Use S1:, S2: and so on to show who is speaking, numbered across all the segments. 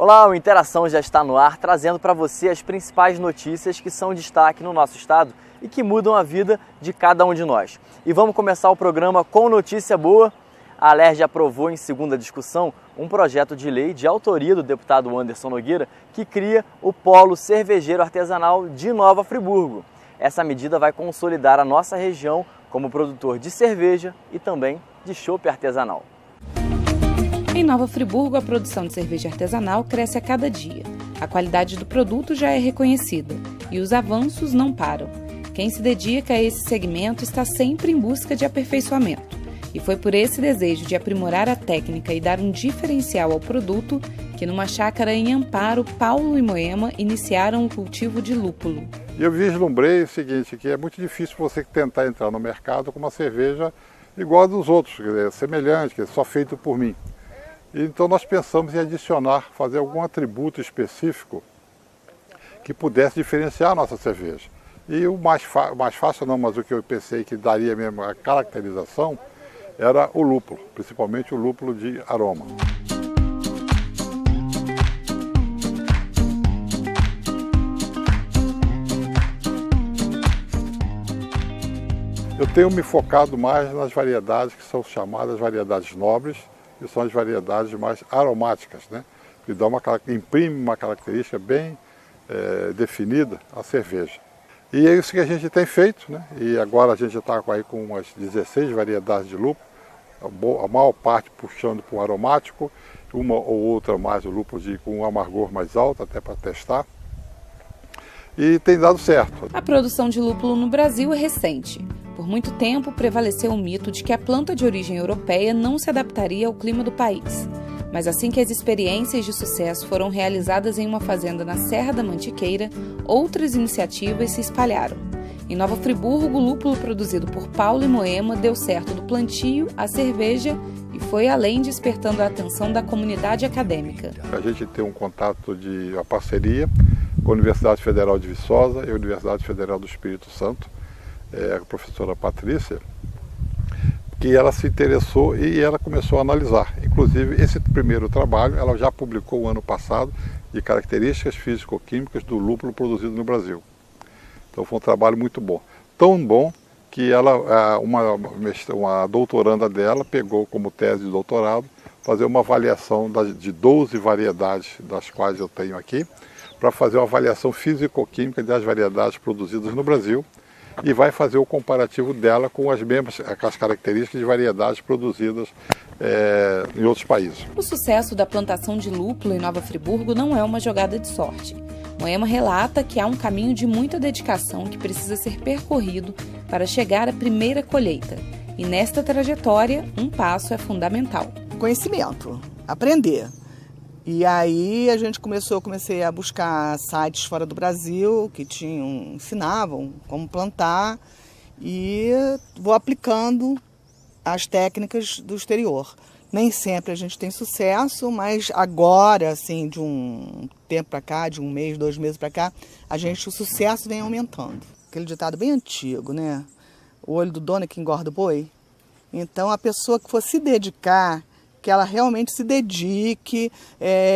S1: Olá, o Interação já está no ar, trazendo para você as principais notícias que são destaque no nosso estado e que mudam a vida de cada um de nós. E vamos começar o programa com notícia boa. A Alerj aprovou em segunda discussão um projeto de lei de autoria do deputado Anderson Nogueira que cria o Polo Cervejeiro Artesanal de Nova Friburgo. Essa medida vai consolidar a nossa região como produtor de cerveja e também de chopp artesanal.
S2: Em Nova Friburgo, a produção de cerveja artesanal cresce a cada dia. A qualidade do produto já é reconhecida e os avanços não param. Quem se dedica a esse segmento está sempre em busca de aperfeiçoamento. E foi por esse desejo de aprimorar a técnica e dar um diferencial ao produto que numa chácara em Amparo, Paulo e Moema iniciaram o cultivo de lúpulo.
S3: Eu vislumbrei o seguinte, que é muito difícil você tentar entrar no mercado com uma cerveja igual a dos outros, semelhante, que é só feito por mim. Então nós pensamos em adicionar, fazer algum atributo específico que pudesse diferenciar a nossa cerveja. E o mais fácil não, mas o que eu pensei que daria mesmo a caracterização era o lúpulo, principalmente o lúpulo de aroma. Eu tenho me focado mais nas variedades que são chamadas variedades nobres, que são as variedades mais aromáticas, né? Que dão imprime uma característica bem definida à cerveja. E é isso que a gente tem feito, né? E agora a gente está aí com umas 16 variedades de lúpulo, a maior parte puxando para o aromático, uma ou outra mais o lúpulo com um amargor mais alto, até para testar. E tem dado certo.
S2: A produção de lúpulo no Brasil é recente. Por muito tempo prevaleceu o mito de que a planta de origem europeia não se adaptaria ao clima do país. Mas assim que as experiências de sucesso foram realizadas em uma fazenda na Serra da Mantiqueira, outras iniciativas se espalharam. Em Nova Friburgo, o lúpulo produzido por Paulo e Moema deu certo do plantio à cerveja e foi além, despertando a atenção da comunidade acadêmica.
S3: A gente tem um contato de uma parceria com a Universidade Federal de Viçosa e a Universidade Federal do Espírito Santo, a professora Patrícia, que ela se interessou e ela começou a analisar. Inclusive, esse primeiro trabalho ela já publicou o ano passado de características físico-químicas do lúpulo produzido no Brasil. Então foi um trabalho muito bom. Tão bom que ela, uma doutoranda dela pegou como tese de doutorado fazer uma avaliação de 12 variedades, das quais eu tenho aqui, para fazer uma avaliação físico-química das variedades produzidas no Brasil e vai fazer o comparativo dela com as características de variedades produzidas em outros países.
S2: O sucesso da plantação de lúpulo em Nova Friburgo não é uma jogada de sorte. Moema relata que há um caminho de muita dedicação que precisa ser percorrido para chegar à primeira colheita. E nesta trajetória, um passo é fundamental.
S4: Conhecimento, aprender. E aí comecei a buscar sites fora do Brasil que ensinavam como plantar e vou aplicando as técnicas do exterior. Nem sempre a gente tem sucesso, mas agora, assim, de um tempo para cá, de um mês, 2 meses para cá, o sucesso vem aumentando. Aquele ditado bem antigo, né? O olho do dono é que engorda o boi. Então, a pessoa que for se dedicar, que ela realmente se dedique.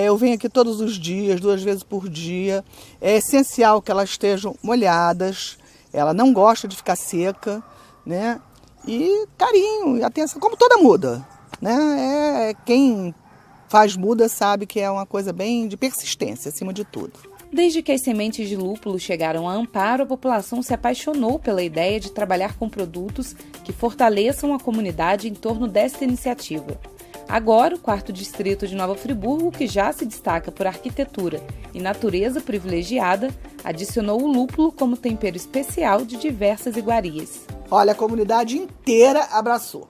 S4: Eu venho aqui todos os dias, 2 vezes por dia. É essencial que elas estejam molhadas. Ela não gosta de ficar seca, né? E carinho e atenção, como toda muda, né? Quem faz muda sabe que é uma coisa bem de persistência, acima de tudo.
S2: Desde que as sementes de lúpulo chegaram a Amparo, a população se apaixonou pela ideia de trabalhar com produtos que fortaleçam a comunidade em torno desta iniciativa. Agora, o 4º Distrito de Nova Friburgo, que já se destaca por arquitetura e natureza privilegiada, adicionou o lúpulo como tempero especial de diversas iguarias.
S4: Olha, a comunidade inteira abraçou.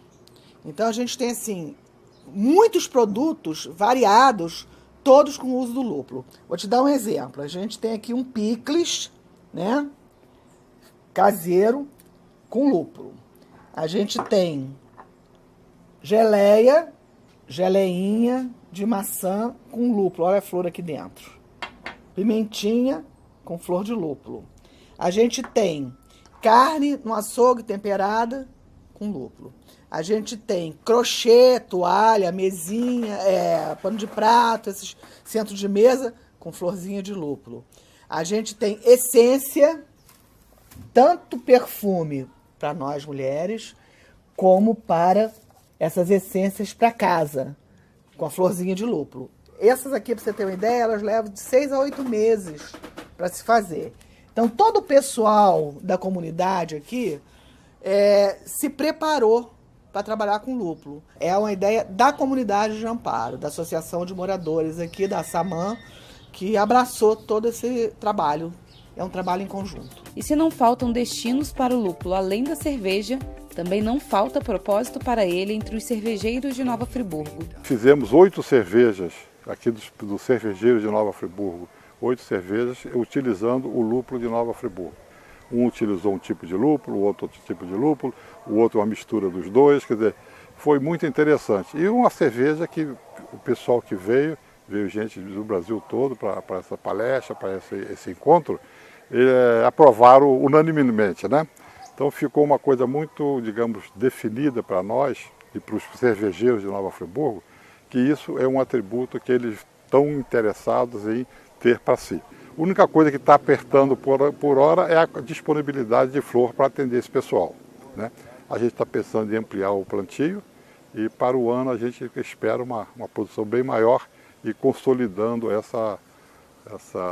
S4: Então a gente tem, assim, muitos produtos variados, todos com o uso do lúpulo. Vou te dar um exemplo. A gente tem aqui um picles, né, caseiro com lúpulo. A gente tem geleinha de maçã com lúpulo. Olha a flor aqui dentro. Pimentinha com flor de lúpulo. A gente tem carne no açougue temperada com lúpulo. A gente tem crochê, toalha, mesinha, pano de prato, esses centros de mesa com florzinha de lúpulo. A gente tem essência, tanto perfume para nós mulheres, como para essas essências para casa, com a florzinha de lúpulo. Essas aqui, para você ter uma ideia, elas levam de 6 a 8 meses para se fazer. Então, todo o pessoal da comunidade aqui se preparou para trabalhar com lúpulo. É uma ideia da comunidade de Amparo, da Associação de Moradores aqui, da SAMAN, que abraçou todo esse trabalho. É um trabalho em conjunto.
S2: E se não faltam destinos para o lúpulo além da cerveja, também não falta propósito para ele entre os cervejeiros de Nova Friburgo.
S3: Fizemos 8 cervejas aqui do cervejeiro de Nova Friburgo, 8 cervejas utilizando o lúpulo de Nova Friburgo. Um utilizou um tipo de lúpulo, o outro tipo de lúpulo, o outro uma mistura dos dois, quer dizer, foi muito interessante. E uma cerveja que o pessoal que veio gente do Brasil todo para essa palestra, para esse encontro, aprovaram unanimemente, né? Então ficou uma coisa muito, digamos, definida para nós e para os cervejeiros de Nova Friburgo, que isso é um atributo que eles estão interessados em ter para si. A única coisa que está apertando por hora é a disponibilidade de flor para atender esse pessoal, né? A gente está pensando em ampliar o plantio e para o ano a gente espera uma produção bem maior e consolidando essa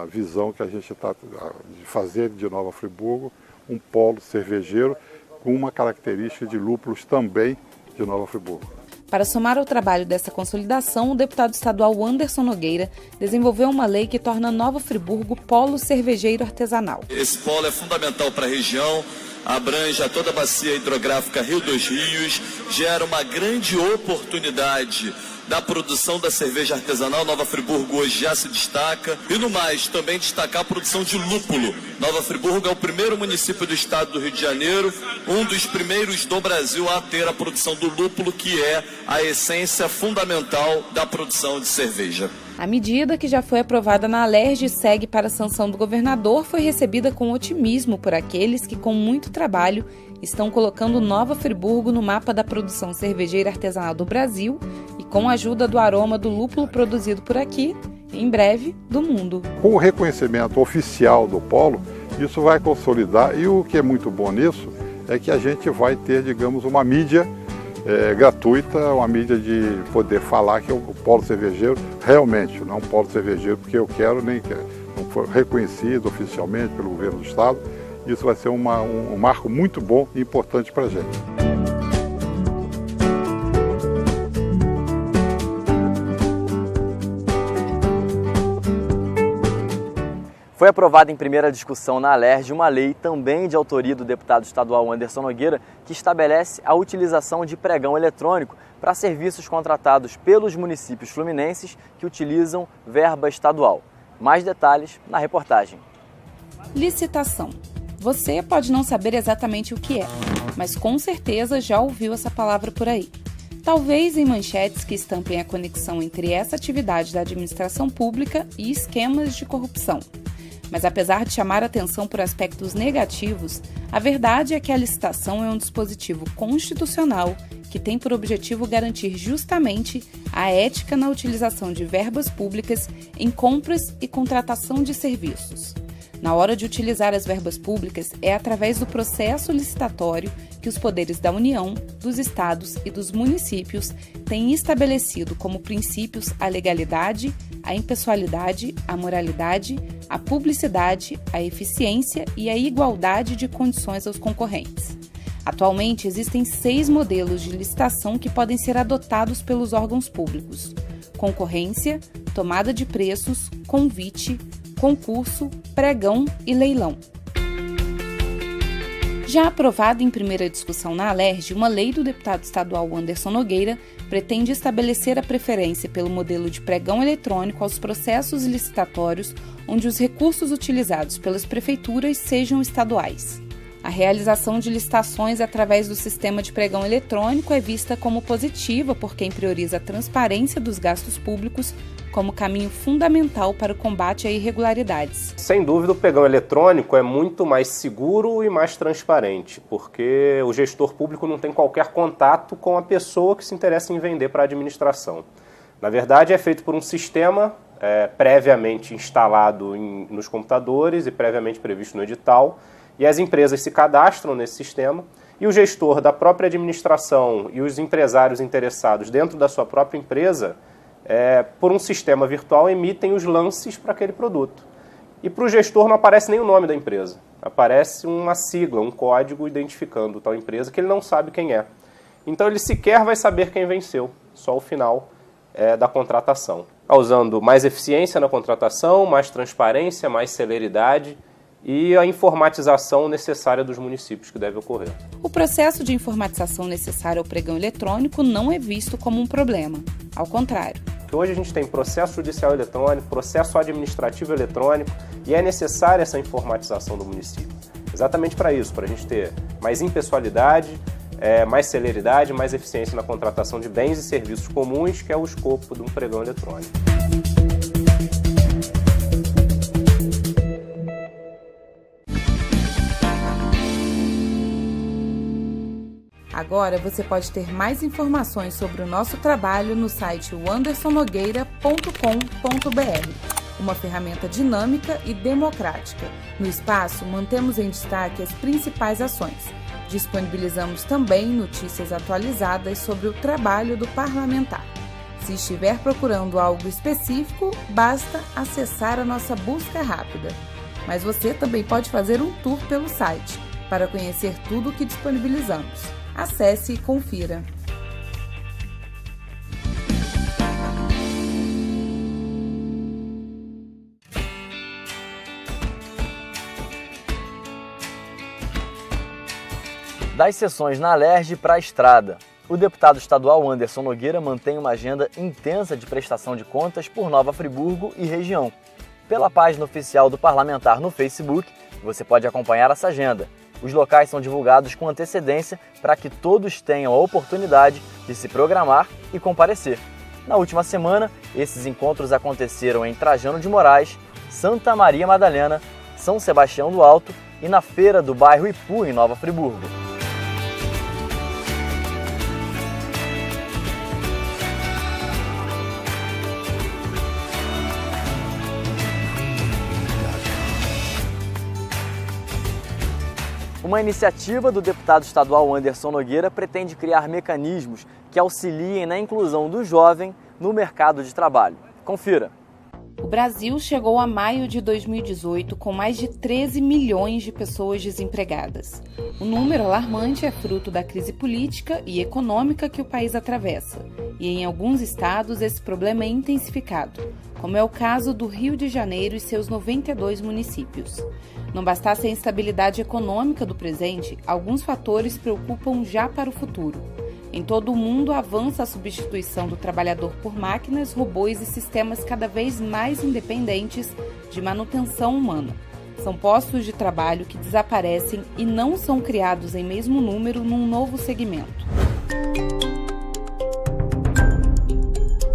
S3: visão que a gente está de fazer de Nova Friburgo um polo cervejeiro com uma característica de lúpulos também de Nova Friburgo.
S2: Para somar ao trabalho dessa consolidação, o deputado estadual Anderson Nogueira desenvolveu uma lei que torna Nova Friburgo polo cervejeiro artesanal.
S5: Esse polo é fundamental para a região, abrange a toda a bacia hidrográfica Rio dos Rios, gera uma grande oportunidade da produção da cerveja artesanal. Nova Friburgo hoje já se destaca. E no mais, também destacar a produção de lúpulo. Nova Friburgo é o primeiro município do estado do Rio de Janeiro, um dos primeiros do Brasil a ter a produção do lúpulo, que é a essência fundamental da produção de cerveja.
S2: A medida, que já foi aprovada na Alerj e segue para a sanção do governador, foi recebida com otimismo por aqueles que, com muito trabalho, estão colocando Nova Friburgo no mapa da produção cervejeira artesanal do Brasil e, com a ajuda do aroma do lúpulo produzido por aqui, em breve, do mundo.
S3: Com o reconhecimento oficial do polo, isso vai consolidar, e o que é muito bom nisso é que a gente vai ter, digamos, uma mídia gratuita, uma mídia de poder falar que o polo cervejeiro realmente não é um polo cervejeiro porque eu quero, nem quero. Não foi reconhecido oficialmente pelo governo do estado. Isso vai ser um marco muito bom e importante para a gente.
S1: Foi aprovada em primeira discussão na Alerj uma lei também de autoria do deputado estadual Anderson Nogueira, que estabelece a utilização de pregão eletrônico para serviços contratados pelos municípios fluminenses que utilizam verba estadual. Mais detalhes na reportagem.
S2: Licitação. Você pode não saber exatamente o que é, mas com certeza já ouviu essa palavra por aí. Talvez em manchetes que estampem a conexão entre essa atividade da administração pública e esquemas de corrupção. Mas apesar de chamar a atenção por aspectos negativos, a verdade é que a licitação é um dispositivo constitucional que tem por objetivo garantir justamente a ética na utilização de verbas públicas em compras e contratação de serviços. Na hora de utilizar as verbas públicas, é através do processo licitatório que os poderes da União, dos estados e dos municípios têm estabelecido como princípios a legalidade, a impessoalidade, a moralidade, a publicidade, a eficiência e a igualdade de condições aos concorrentes. Atualmente, existem 6 modelos de licitação que podem ser adotados pelos órgãos públicos: concorrência, tomada de preços, convite, concurso, pregão e leilão. Já aprovada em primeira discussão na Alerj, uma lei do deputado estadual Anderson Nogueira pretende estabelecer a preferência pelo modelo de pregão eletrônico aos processos licitatórios onde os recursos utilizados pelas prefeituras sejam estaduais. A realização de licitações através do sistema de pregão eletrônico é vista como positiva por quem prioriza a transparência dos gastos públicos como caminho fundamental para o combate a irregularidades.
S6: Sem dúvida, o pregão eletrônico é muito mais seguro e mais transparente, porque o gestor público não tem qualquer contato com a pessoa que se interessa em vender para a administração. Na verdade, é feito por um sistema previamente instalado nos computadores e previamente previsto no edital, e as empresas se cadastram nesse sistema e o gestor da própria administração e os empresários interessados dentro da sua própria empresa, por um sistema virtual, emitem os lances para aquele produto. E para o gestor não aparece nem o nome da empresa, aparece uma sigla, um código identificando tal empresa que ele não sabe quem é. Então ele sequer vai saber quem venceu, só o final da contratação. Causando mais eficiência na contratação, mais transparência, mais celeridade e a informatização necessária dos municípios que deve ocorrer.
S2: O processo de informatização necessário ao pregão eletrônico não é visto como um problema. Ao contrário.
S6: Hoje a gente tem processo judicial eletrônico, processo administrativo eletrônico e é necessária essa informatização do município. Exatamente para isso, para a gente ter mais impessoalidade, mais celeridade, mais eficiência na contratação de bens e serviços comuns, que é o escopo de um pregão eletrônico.
S2: Agora você pode ter mais informações sobre o nosso trabalho no site andersonnogueira.com.br, uma ferramenta dinâmica e democrática. No espaço, mantemos em destaque as principais ações. Disponibilizamos também notícias atualizadas sobre o trabalho do parlamentar. Se estiver procurando algo específico, basta acessar a nossa busca rápida. Mas você também pode fazer um tour pelo site para conhecer tudo o que disponibilizamos. Acesse e confira.
S1: Das sessões na Alerj para a estrada. O deputado estadual Anderson Nogueira mantém uma agenda intensa de prestação de contas por Nova Friburgo e região. Pela página oficial do parlamentar no Facebook, você pode acompanhar essa agenda. Os locais são divulgados com antecedência para que todos tenham a oportunidade de se programar e comparecer. Na última semana, esses encontros aconteceram em Trajano de Moraes, Santa Maria Madalena, São Sebastião do Alto e na feira do bairro Ipu, em Nova Friburgo. Uma iniciativa do deputado estadual Anderson Nogueira pretende criar mecanismos que auxiliem na inclusão do jovem no mercado de trabalho. Confira.
S2: O Brasil chegou a maio de 2018 com mais de 13 milhões de pessoas desempregadas. O número alarmante é fruto da crise política e econômica que o país atravessa, e em alguns estados esse problema é intensificado, como é o caso do Rio de Janeiro e seus 92 municípios. Não bastasse a instabilidade econômica do presente, alguns fatores preocupam já para o futuro. Em todo o mundo avança a substituição do trabalhador por máquinas, robôs e sistemas cada vez mais independentes de manutenção humana. São postos de trabalho que desaparecem e não são criados em mesmo número num novo segmento.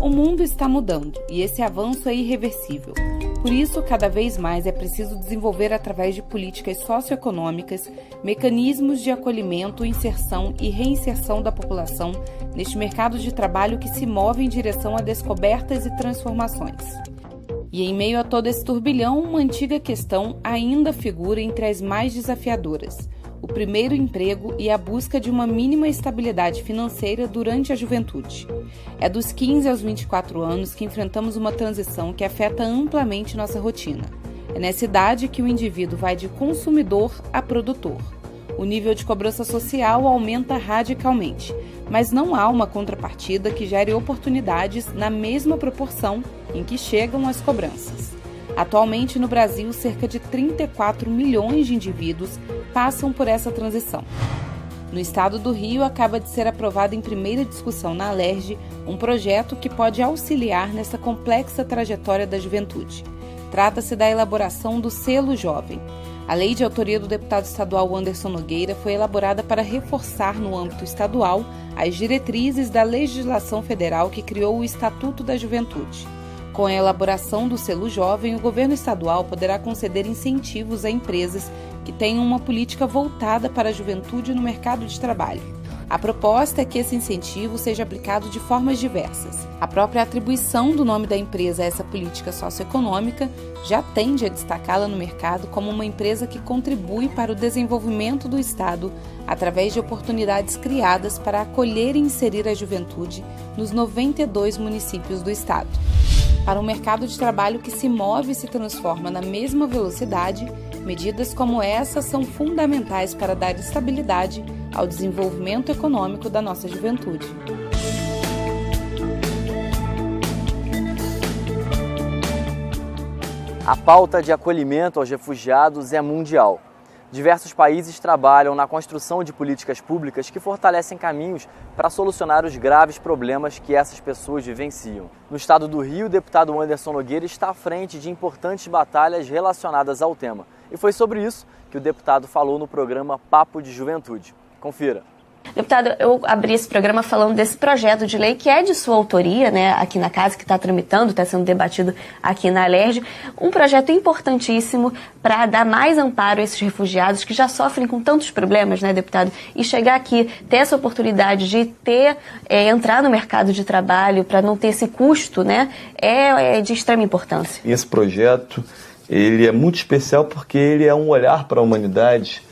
S2: O mundo está mudando e esse avanço é irreversível. Por isso, cada vez mais é preciso desenvolver, através de políticas socioeconômicas, mecanismos de acolhimento, inserção e reinserção da população neste mercado de trabalho que se move em direção a descobertas e transformações. E em meio a todo esse turbilhão, uma antiga questão ainda figura entre as mais desafiadoras: o primeiro emprego e a busca de uma mínima estabilidade financeira durante a juventude. É dos 15 aos 24 anos que enfrentamos uma transição que afeta amplamente nossa rotina. É nessa idade que o indivíduo vai de consumidor a produtor. O nível de cobrança social aumenta radicalmente, mas não há uma contrapartida que gere oportunidades na mesma proporção em que chegam as cobranças. Atualmente, no Brasil, cerca de 34 milhões de indivíduos passam por essa transição. No estado do Rio, acaba de ser aprovado em primeira discussão na Alerj um projeto que pode auxiliar nessa complexa trajetória da juventude. Trata-se da elaboração do Selo Jovem. A lei de autoria do deputado estadual Anderson Nogueira foi elaborada para reforçar no âmbito estadual as diretrizes da legislação federal que criou o Estatuto da Juventude. Com a elaboração do selo jovem, o governo estadual poderá conceder incentivos a empresas que tenham uma política voltada para a juventude no mercado de trabalho. A proposta é que esse incentivo seja aplicado de formas diversas. A própria atribuição do nome da empresa a essa política socioeconômica já tende a destacá-la no mercado como uma empresa que contribui para o desenvolvimento do Estado através de oportunidades criadas para acolher e inserir a juventude nos 92 municípios do Estado. Para um mercado de trabalho que se move e se transforma na mesma velocidade, medidas como essa são fundamentais para dar estabilidade ao desenvolvimento econômico da nossa juventude.
S1: A pauta de acolhimento aos refugiados é mundial. Diversos países trabalham na construção de políticas públicas que fortalecem caminhos para solucionar os graves problemas que essas pessoas vivenciam. No estado do Rio, o deputado Anderson Nogueira está à frente de importantes batalhas relacionadas ao tema. E foi sobre isso que o deputado falou no programa Papo de Juventude. Confira.
S7: Deputado, eu abri esse programa falando desse projeto de lei que é de sua autoria, né, aqui na casa, que está tramitando, está sendo debatido aqui na Alerj. Um projeto importantíssimo para dar mais amparo a esses refugiados que já sofrem com tantos problemas, né, deputado? E chegar aqui, ter essa oportunidade de entrar no mercado de trabalho para não ter esse custo, né, é de extrema importância.
S8: Esse projeto, ele é muito especial porque ele é um olhar para a humanidade.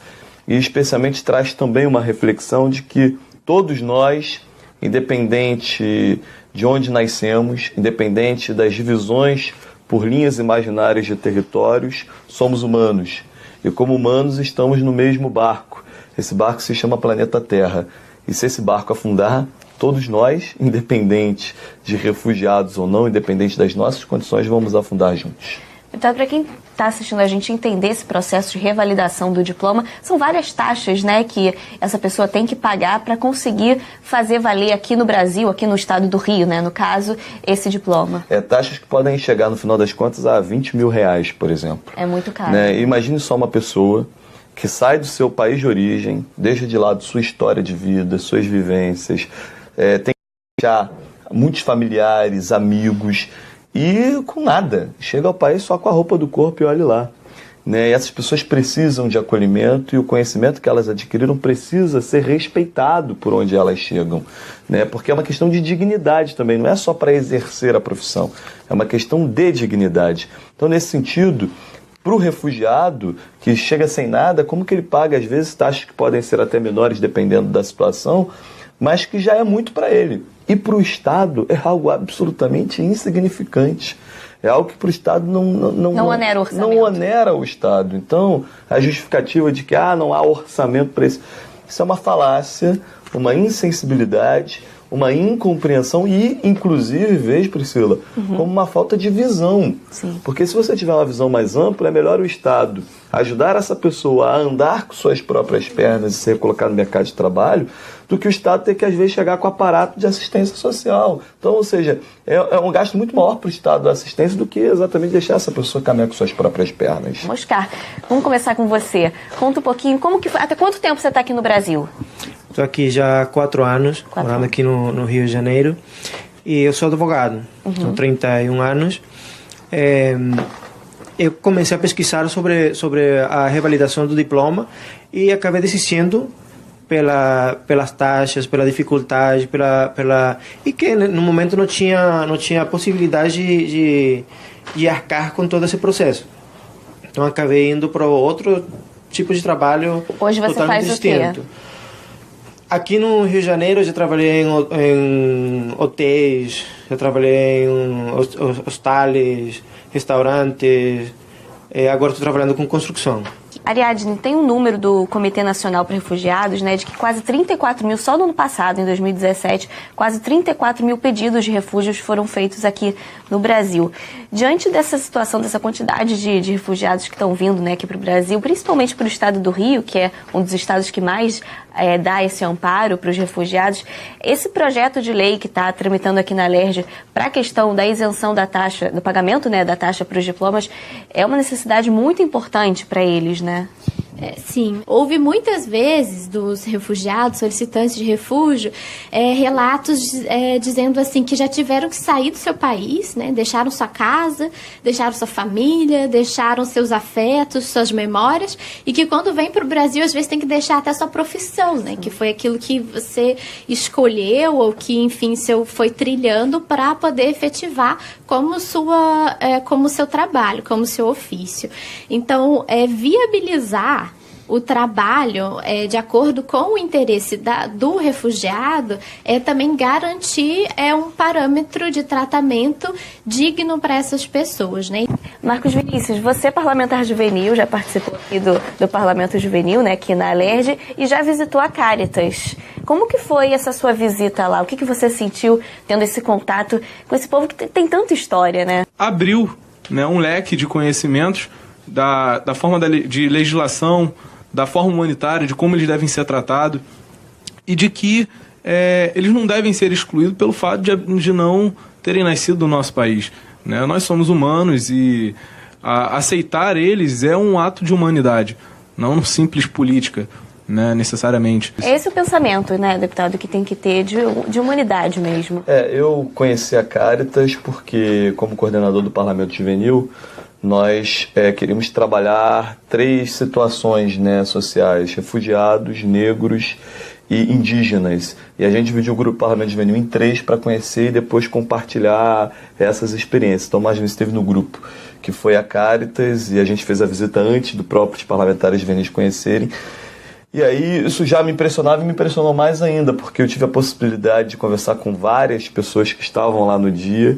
S8: E especialmente traz também uma reflexão de que todos nós, independente de onde nascemos, independente das divisões por linhas imaginárias de territórios, somos humanos. E como humanos estamos no mesmo barco. Esse barco se chama Planeta Terra. E se esse barco afundar, todos nós, independente de refugiados ou não, independente das nossas condições, vamos afundar juntos.
S7: Então, para quem está assistindo a gente entender esse processo de revalidação do diploma, são várias taxas, né, que essa pessoa tem que pagar para conseguir fazer valer aqui no Brasil, aqui no estado do Rio, né, no caso, esse diploma.
S8: Taxas que podem chegar, no final das contas, a R$20 mil, por exemplo.
S7: É muito caro.
S8: Né? Imagine só uma pessoa que sai do seu país de origem, deixa de lado sua história de vida, suas vivências, tem que deixar muitos familiares, amigos, e com nada, chega ao país só com a roupa do corpo e olhe lá. Né? E essas pessoas precisam de acolhimento e o conhecimento que elas adquiriram precisa ser respeitado por onde elas chegam. Né? Porque é uma questão de dignidade também, não é só para exercer a profissão, é uma questão de dignidade. Então, nesse sentido, para o refugiado que chega sem nada, como que ele paga, às vezes, taxas que podem ser até menores dependendo da situação, mas que já é muito para ele. E para o Estado é algo absolutamente insignificante. É algo que para o Estado não
S7: onera o orçamento.
S8: Não onera o Estado. Então, a justificativa de que não há orçamento para isso é uma falácia, uma insensibilidade, uma incompreensão e, inclusive, vejo, Priscila, como uma falta de visão.
S7: Sim.
S8: Porque se você tiver uma visão mais ampla, é melhor o Estado ajudar essa pessoa a andar com suas próprias pernas e ser colocado no mercado de trabalho, do que o Estado ter que, às vezes, chegar com o aparato de assistência social. Então, ou seja, é um gasto muito maior para o Estado da assistência do que exatamente deixar essa pessoa caminhar com suas próprias pernas.
S7: Oscar, vamos começar com você. Conta um pouquinho, até quanto tempo você está aqui no Brasil?
S9: Estou aqui já há 4 anos, morando aqui no Rio de Janeiro. E eu sou advogado, tenho 31 anos. Eu comecei a pesquisar sobre a revalidação do diploma e acabei desistindo pelas taxas, pela dificuldade, e que no momento não tinha possibilidade de arcar com todo esse processo. Então acabei indo para outro tipo de trabalho.
S7: Hoje você
S9: totalmente
S7: faz
S9: distinto.
S7: O quê?
S9: Aqui no Rio de Janeiro eu já trabalhei em hotéis, já trabalhei em hostales, restaurantes, agora estou trabalhando com construção.
S7: Ariadne, tem um número do Comitê Nacional para Refugiados, né, de que quase 34 mil, só no ano passado, em 2017, quase 34 mil pedidos de refúgios foram feitos aqui no Brasil. Diante dessa situação, dessa quantidade de refugiados que estão vindo, né, aqui para o Brasil, principalmente para o estado do Rio, que é um dos estados que mais dar esse amparo para os refugiados. Esse projeto de lei que está tramitando aqui na LERJ para a questão da isenção da taxa, do pagamento, né, da taxa para os diplomas, é uma necessidade muito importante para eles, né?
S10: Sim, houve muitas vezes dos refugiados, solicitantes de refúgio, relatos dizendo assim que já tiveram que sair do seu país, né? Deixaram sua casa, deixaram sua família, deixaram seus afetos, suas memórias, e que quando vem para o Brasil às vezes tem que deixar até sua profissão, né? Que foi aquilo que você escolheu ou que, enfim, foi trilhando para poder efetivar como seu trabalho, como seu ofício. Então, viabilizar o trabalho, de acordo com o interesse do refugiado, também garantir um parâmetro de tratamento digno para essas pessoas, né?
S7: Marcos Vinícius, você é parlamentar juvenil, já participou aqui do Parlamento Juvenil, né, aqui na LERJ, e já visitou a Cáritas. Como que foi essa sua visita lá? O que você sentiu tendo esse contato com esse povo que tem tanta história, né?
S11: Abriu, né, um leque de conhecimentos da forma de legislação, da forma humanitária, de como eles devem ser tratados e de que eles não devem ser excluídos pelo fato de não terem nascido no nosso país, né? Nós somos humanos e aceitar eles é um ato de humanidade, não simples política, né, necessariamente.
S7: Esse é o pensamento, né, deputado, que tem que ter de humanidade mesmo.
S8: Eu conheci a Cáritas porque, como coordenador do Parlamento Juvenil, nós queríamos trabalhar 3 situações, né, sociais: refugiados, negros e indígenas. E a gente dividiu o grupo Parlamento Juvenil em 3 para conhecer e depois compartilhar essas experiências. Então, mais vezes esteve no grupo, que foi a Cáritas, e a gente fez a visita antes do próprio parlamentares juvenis conhecerem. E aí isso já me impressionava e me impressionou mais ainda, porque eu tive a possibilidade de conversar com várias pessoas que estavam lá no dia,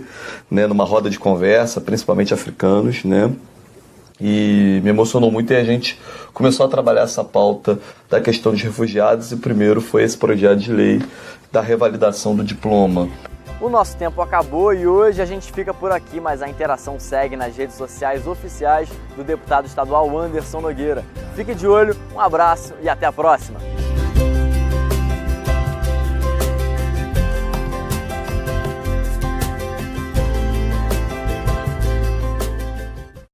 S8: né, numa roda de conversa, principalmente africanos, né, e me emocionou muito, e a gente começou a trabalhar essa pauta da questão dos refugiados, e o primeiro foi esse projeto de lei da revalidação do diploma.
S1: O nosso tempo acabou e hoje a gente fica por aqui, mas a interação segue nas redes sociais oficiais do deputado estadual Anderson Nogueira. Fique de olho, um abraço e até a próxima!